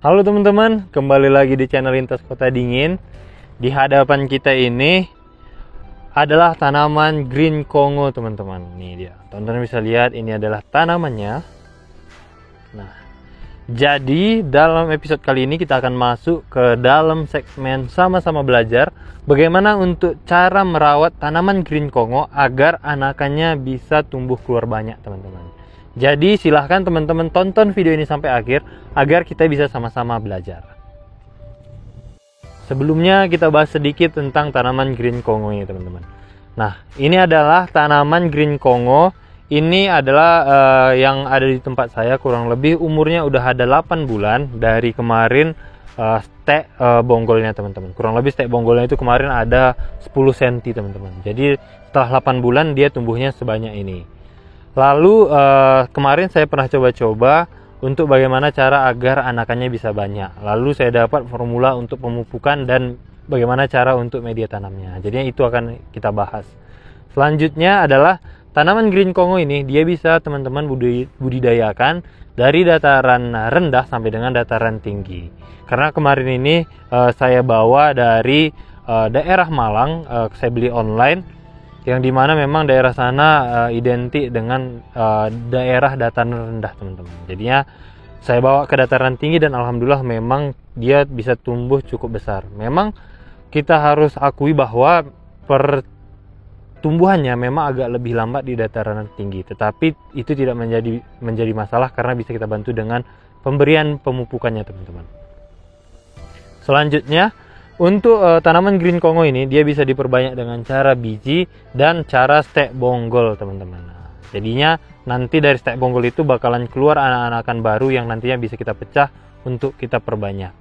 Halo teman-teman, kembali lagi di channel Lintas Kota Dingin. Di hadapan kita ini adalah tanaman green Kongo teman-teman. Nih dia, teman-teman bisa lihat ini adalah tanamannya. Nah, jadi dalam episode kali ini kita akan masuk ke dalam segmen sama-sama belajar bagaimana untuk cara merawat tanaman green Kongo agar anakannya bisa tumbuh keluar banyak teman-teman. Jadi silahkan teman-teman tonton video ini sampai akhir agar kita bisa sama-sama belajar. Sebelumnya kita bahas sedikit tentang tanaman green Kongo ini teman-teman. Nah, ini adalah tanaman green Kongo. Ini adalah yang ada di tempat saya, kurang lebih umurnya udah ada 8 bulan dari kemarin stek bonggolnya teman-teman. Kurang lebih stek bonggolnya itu kemarin ada 10 cm teman-teman. Jadi setelah 8 bulan dia tumbuhnya sebanyak ini. Lalu kemarin saya pernah coba-coba untuk bagaimana cara agar anakannya bisa banyak. Lalu saya dapat formula untuk pemupukan dan bagaimana cara untuk media tanamnya. Jadi itu akan kita bahas. Selanjutnya adalah tanaman green Kongo ini dia bisa teman-teman budidayakan dari dataran rendah sampai dengan dataran tinggi. Karena kemarin ini saya bawa dari daerah Malang, saya beli online. Yang dimana memang daerah sana identik dengan daerah dataran rendah teman-teman. Jadinya saya bawa ke dataran tinggi dan alhamdulillah memang dia bisa tumbuh cukup besar. Memang kita harus akui bahwa pertumbuhannya memang agak lebih lambat di dataran tinggi. Tetapi itu tidak menjadi masalah karena bisa kita bantu dengan pemberian pemupukannya teman-teman. Selanjutnya untuk tanaman green Kongo ini dia bisa diperbanyak dengan cara biji dan cara stek bonggol teman-teman. Nah, jadinya nanti dari stek bonggol itu bakalan keluar anak-anakan baru yang nantinya bisa kita pecah untuk kita perbanyak.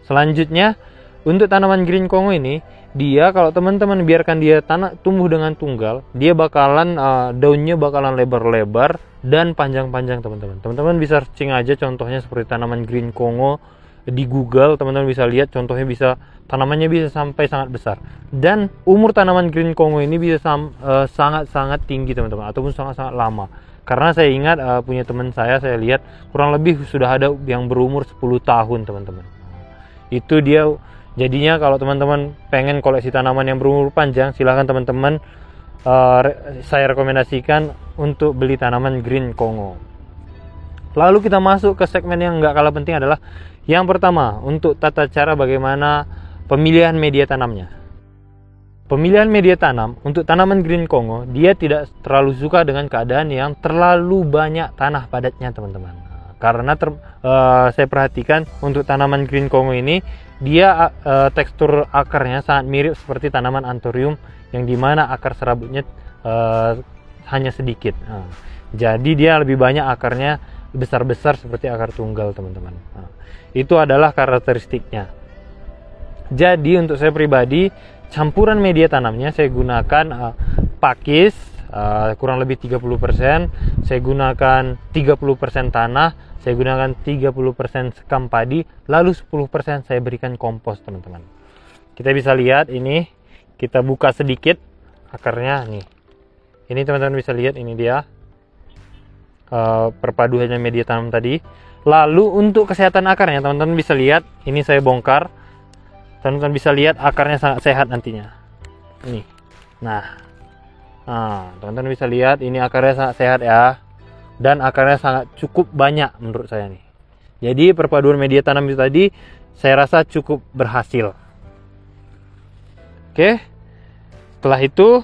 Selanjutnya untuk tanaman green Kongo ini dia kalau teman-teman biarkan dia tumbuh dengan tunggal, dia bakalan daunnya bakalan lebar-lebar dan panjang-panjang teman-teman. Teman-teman bisa searching aja contohnya seperti tanaman green Kongo di Google, teman-teman bisa lihat contohnya tanamannya bisa sampai sangat besar. Dan umur tanaman green Kongo ini bisa sangat-sangat tinggi teman-teman, ataupun sangat-sangat lama. Karena saya ingat punya teman saya lihat kurang lebih sudah ada yang berumur 10 tahun teman-teman. Itu dia jadinya kalau teman-teman pengen koleksi tanaman yang berumur panjang, silahkan teman-teman saya rekomendasikan untuk beli tanaman green Kongo. Lalu kita masuk ke segmen yang nggak kalah penting adalah yang pertama, untuk tata cara bagaimana pemilihan media tanamnya. Pemilihan media tanam untuk tanaman green Kongo, dia tidak terlalu suka dengan keadaan yang terlalu banyak tanah padatnya teman-teman. Karena saya perhatikan untuk tanaman green Kongo ini, dia tekstur akarnya sangat mirip seperti tanaman anthurium yang dimana akar serabutnya hanya sedikit. Jadi dia lebih banyak akarnya besar-besar seperti akar tunggal teman-teman. Itu adalah karakteristiknya. Jadi untuk saya pribadi, campuran media tanamnya saya gunakan pakis kurang lebih 30%, saya gunakan 30% tanah, saya gunakan 30% sekam padi, lalu 10% saya berikan kompos teman-teman. Kita bisa lihat ini, kita buka sedikit akarnya nih. Ini teman-teman bisa lihat, ini dia perpaduannya media tanam tadi. Lalu untuk kesehatan akarnya teman-teman bisa lihat, ini saya bongkar, teman-teman bisa lihat akarnya sangat sehat nantinya ini. Nah teman-teman bisa lihat ini akarnya sangat sehat ya, dan akarnya sangat cukup banyak menurut saya nih. Jadi perpaduan media tanam itu tadi saya rasa cukup berhasil. Oke, setelah itu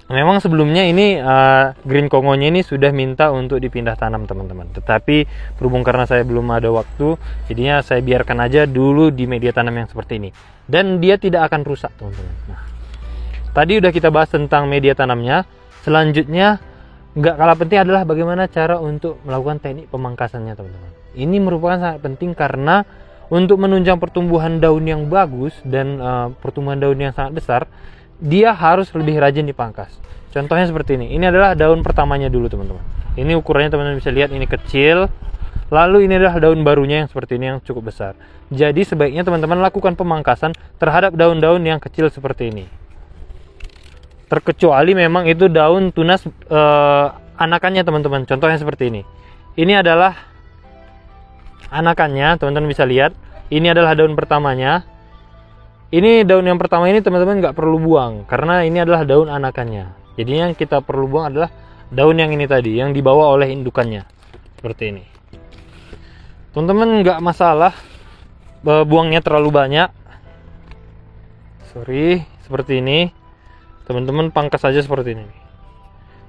memang sebelumnya ini green Kongonya ini sudah minta untuk dipindah tanam teman-teman. Tetapi berhubung karena saya belum ada waktu, jadinya saya biarkan aja dulu di media tanam yang seperti ini. Dan dia tidak akan rusak teman-teman. Nah, tadi udah kita bahas tentang media tanamnya. Selanjutnya nggak kalah penting adalah bagaimana cara untuk melakukan teknik pemangkasannya teman-teman. Ini merupakan sangat penting karena untuk menunjang pertumbuhan daun yang bagus dan pertumbuhan daun yang sangat besar, dia harus lebih rajin dipangkas. Contohnya seperti ini. Ini adalah daun pertamanya dulu teman-teman. Ini ukurannya teman-teman bisa lihat, ini kecil. Lalu ini adalah daun barunya yang seperti ini yang cukup besar. Jadi sebaiknya teman-teman lakukan pemangkasan terhadap daun-daun yang kecil seperti ini. Terkecuali memang itu daun tunas anakannya teman-teman. Contohnya seperti ini. Ini adalah anakannya, teman-teman bisa lihat. Ini adalah daun pertamanya. Ini daun yang pertama ini teman-teman nggak perlu buang, karena ini adalah daun anakannya. Jadi yang kita perlu buang adalah daun yang ini tadi, yang dibawa oleh indukannya. Seperti ini. Teman-teman nggak masalah buangnya terlalu banyak. Seperti ini. Teman-teman pangkas saja seperti ini.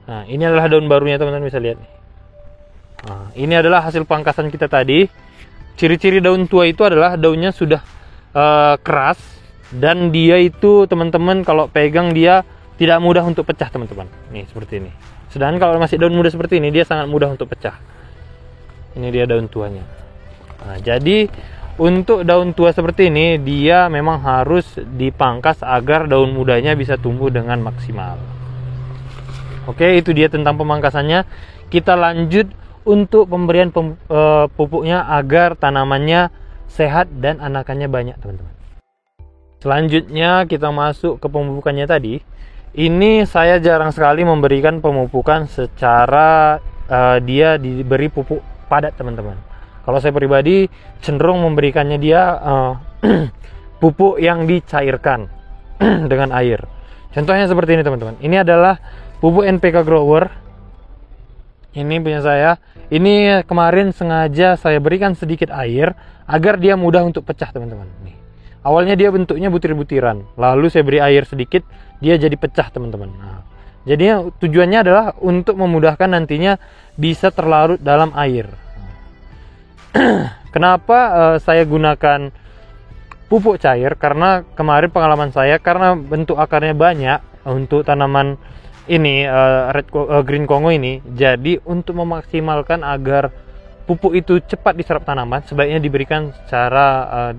Nah, ini adalah daun barunya, teman-teman bisa lihat. Nah, ini adalah hasil pangkasan kita tadi. Ciri-ciri daun tua itu adalah daunnya sudah keras, dan dia itu teman-teman kalau pegang dia tidak mudah untuk pecah, teman-teman. Nih seperti ini. Sedangkan kalau masih daun muda seperti ini, dia sangat mudah untuk pecah. Ini dia daun tuanya. Nah, jadi untuk daun tua seperti ini, dia memang harus dipangkas agar daun mudanya bisa tumbuh dengan maksimal. Oke, itu dia tentang pemangkasannya. Kita lanjut untuk pemberian pupuknya agar tanamannya sehat dan anakannya banyak, teman-teman. Selanjutnya kita masuk ke pemupukannya tadi. Ini saya jarang sekali memberikan pemupukan secara dia diberi pupuk padat, teman-teman. Kalau saya pribadi cenderung memberikannya dia pupuk yang dicairkan dengan air. Contohnya seperti ini, teman-teman. Ini adalah pupuk NPK Grower. Ini punya saya. Ini kemarin sengaja saya berikan sedikit air agar dia mudah untuk pecah, teman-teman. Nih. Awalnya dia bentuknya butir-butiran, lalu saya beri air sedikit, dia jadi pecah, teman-teman. Nah, jadinya tujuannya adalah untuk memudahkan nantinya bisa terlarut dalam air. Kenapa saya gunakan pupuk cair? Karena kemarin pengalaman saya, karena bentuk akarnya banyak untuk tanaman ini green Kongo ini, jadi untuk memaksimalkan agar pupuk itu cepat diserap tanaman, sebaiknya diberikan secara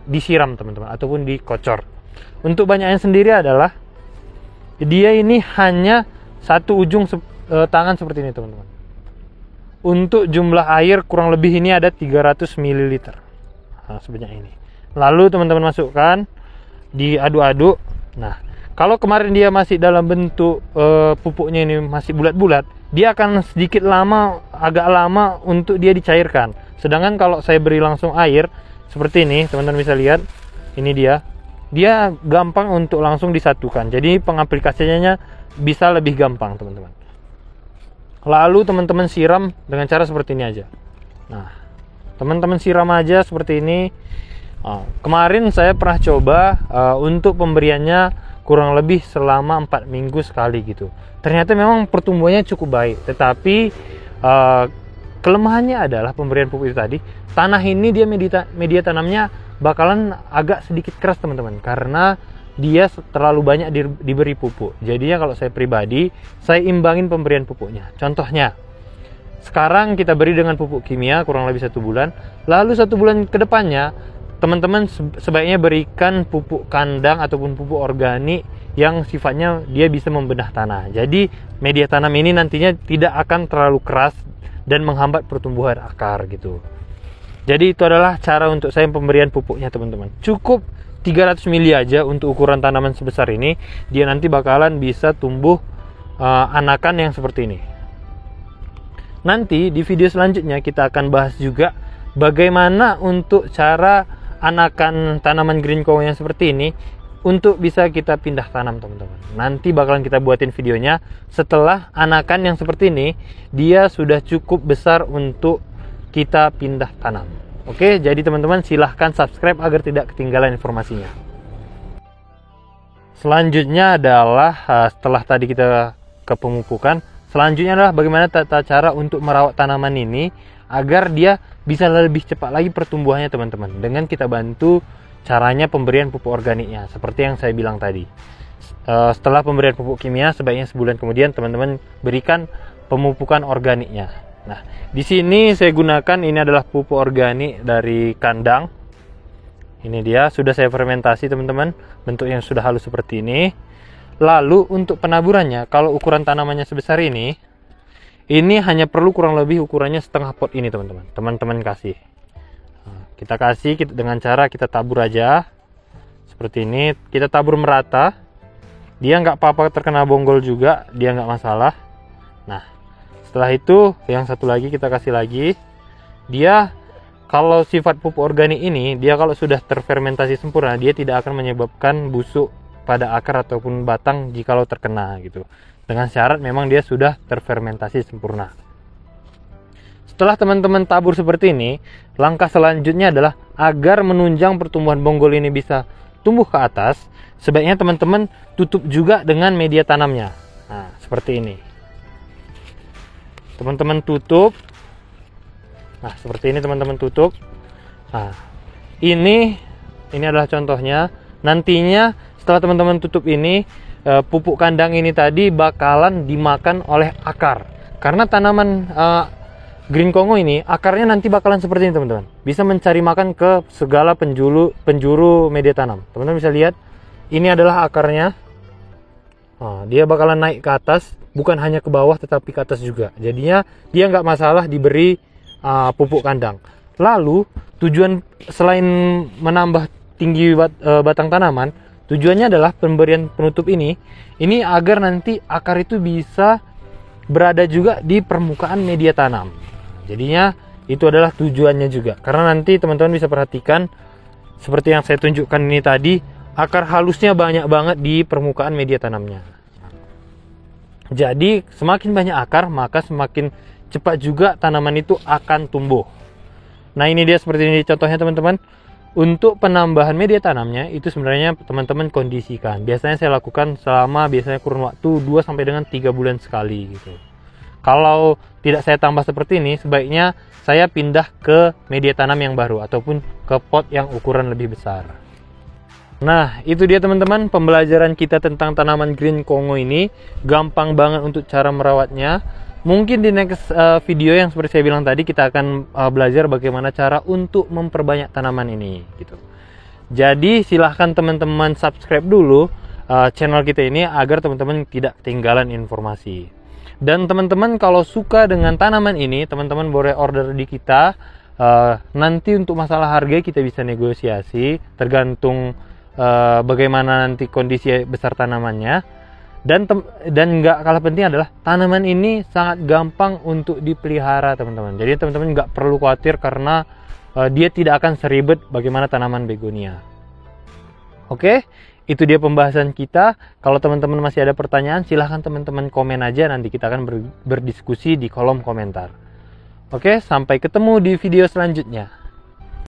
disiram, teman-teman, ataupun dikocor. Untuk banyaknya sendiri adalah dia ini hanya satu ujung tangan seperti ini, teman-teman. Untuk jumlah air kurang lebih ini ada 300 ml. Nah, sebanyak ini. Lalu teman-teman masukkan, diaduk-aduk. Nah, kalau kemarin dia masih dalam bentuk pupuknya ini masih bulat-bulat, dia akan sedikit lama, agak lama untuk dia dicairkan. Sedangkan kalau saya beri langsung air seperti ini, teman-teman bisa lihat, ini dia gampang untuk langsung disatukan. Jadi pengaplikasiannya bisa lebih gampang, teman-teman. Lalu teman-teman siram dengan cara seperti ini aja. Nah, teman-teman siram aja seperti ini. Kemarin saya pernah coba untuk pemberiannya kurang lebih selama 4 minggu sekali gitu. Ternyata memang pertumbuhannya cukup baik. Tetapi kelemahannya adalah pemberian pupuk itu tadi. Tanah ini dia media tanamnya bakalan agak sedikit keras, teman-teman, karena dia terlalu banyak diberi pupuk. Jadinya kalau saya pribadi, saya imbangin pemberian pupuknya. Contohnya, sekarang kita beri dengan pupuk kimia kurang lebih 1 bulan. Lalu 1 bulan ke depannya, teman-teman sebaiknya berikan pupuk kandang ataupun pupuk organik yang sifatnya dia bisa membenah tanah. Jadi media tanam ini nantinya tidak akan terlalu keras dan menghambat pertumbuhan akar gitu. Jadi itu adalah cara untuk saya pemberian pupuknya, teman-teman. Cukup 300 mili aja untuk ukuran tanaman sebesar ini. Dia nanti bakalan bisa tumbuh anakan yang seperti ini. Nanti di video selanjutnya kita akan bahas juga bagaimana untuk cara anakan tanaman green Kongo yang seperti ini untuk bisa kita pindah tanam, teman-teman. Nanti bakalan kita buatin videonya setelah anakan yang seperti ini dia sudah cukup besar untuk kita pindah tanam. Oke, jadi teman-teman silahkan subscribe agar tidak ketinggalan informasinya. Selanjutnya adalah setelah tadi kita ke pemupukan, selanjutnya adalah bagaimana tata cara untuk merawat tanaman ini agar dia bisa lebih cepat lagi pertumbuhannya, teman-teman. Dengan kita bantu caranya pemberian pupuk organiknya, seperti yang saya bilang tadi. Setelah pemberian pupuk kimia, sebaiknya sebulan kemudian teman-teman berikan pemupukan organiknya. Nah, di sini saya gunakan ini adalah pupuk organik dari kandang. Ini dia, sudah saya fermentasi, teman-teman. Bentuknya sudah halus seperti ini. Lalu untuk penaburannya, kalau ukuran tanamannya sebesar ini hanya perlu kurang lebih ukurannya setengah pot ini, teman-teman. Teman-teman kasih. Nah, kita kasih dengan cara kita tabur aja. Seperti ini, kita tabur merata. Dia nggak apa-apa terkena bonggol juga, dia nggak masalah. Nah, setelah itu yang satu lagi kita kasih lagi. Dia kalau sifat pupuk organik ini, dia kalau sudah terfermentasi sempurna, dia tidak akan menyebabkan busuk pada akar ataupun batang jikalau terkena gitu. Dengan syarat memang dia sudah terfermentasi sempurna. Setelah teman-teman tabur seperti ini, langkah selanjutnya adalah agar menunjang pertumbuhan bonggol ini bisa tumbuh ke atas, sebaiknya teman-teman tutup juga dengan media tanamnya. Nah, seperti ini. Teman-teman tutup. Nah, seperti ini teman-teman tutup. Nah, ini adalah contohnya. Nantinya setelah teman-teman tutup ini, pupuk kandang ini tadi bakalan dimakan oleh akar. Karena tanaman green Kongo ini akarnya nanti bakalan seperti ini teman-teman. Bisa mencari makan ke segala penjuru media tanam. Teman-teman bisa lihat, ini adalah akarnya. Nah, dia bakalan naik ke atas, bukan hanya ke bawah tetapi ke atas juga. Jadinya dia nggak masalah diberi pupuk kandang. Lalu tujuan selain menambah tinggi batang tanaman, tujuannya adalah pemberian penutup ini agar nanti akar itu bisa berada juga di permukaan media tanam. Jadinya itu adalah tujuannya juga. Karena nanti teman-teman bisa perhatikan seperti yang saya tunjukkan ini tadi, akar halusnya banyak banget di permukaan media tanamnya. Jadi semakin banyak akar, maka semakin cepat juga tanaman itu akan tumbuh. Nah, ini dia seperti ini contohnya teman-teman. Untuk penambahan media tanamnya itu sebenarnya teman-teman kondisikan. Biasanya saya lakukan selama kurun waktu 2 sampai dengan 3 bulan sekali gitu. Kalau tidak saya tambah seperti ini, sebaiknya saya pindah ke media tanam yang baru ataupun ke pot yang ukuran lebih besar. Nah, itu dia teman-teman pembelajaran kita tentang tanaman green Kongo ini. Gampang banget untuk cara merawatnya. Mungkin di next video yang seperti saya bilang tadi, kita akan belajar bagaimana cara untuk memperbanyak tanaman ini gitu. Jadi silahkan teman-teman subscribe dulu channel kita ini agar teman-teman tidak ketinggalan informasi. Dan teman-teman kalau suka dengan tanaman ini, teman-teman boleh order di kita. Nanti untuk masalah harga kita bisa negosiasi tergantung bagaimana nanti kondisi besar tanamannya. Dan nggak kalah penting adalah tanaman ini sangat gampang untuk dipelihara teman-teman. Jadi teman-teman nggak perlu khawatir karena dia tidak akan seribet bagaimana tanaman begonia. Oke, itu dia pembahasan kita. Kalau teman-teman masih ada pertanyaan, silahkan teman-teman komen aja. Nanti kita akan berdiskusi di kolom komentar. Oke, sampai ketemu di video selanjutnya.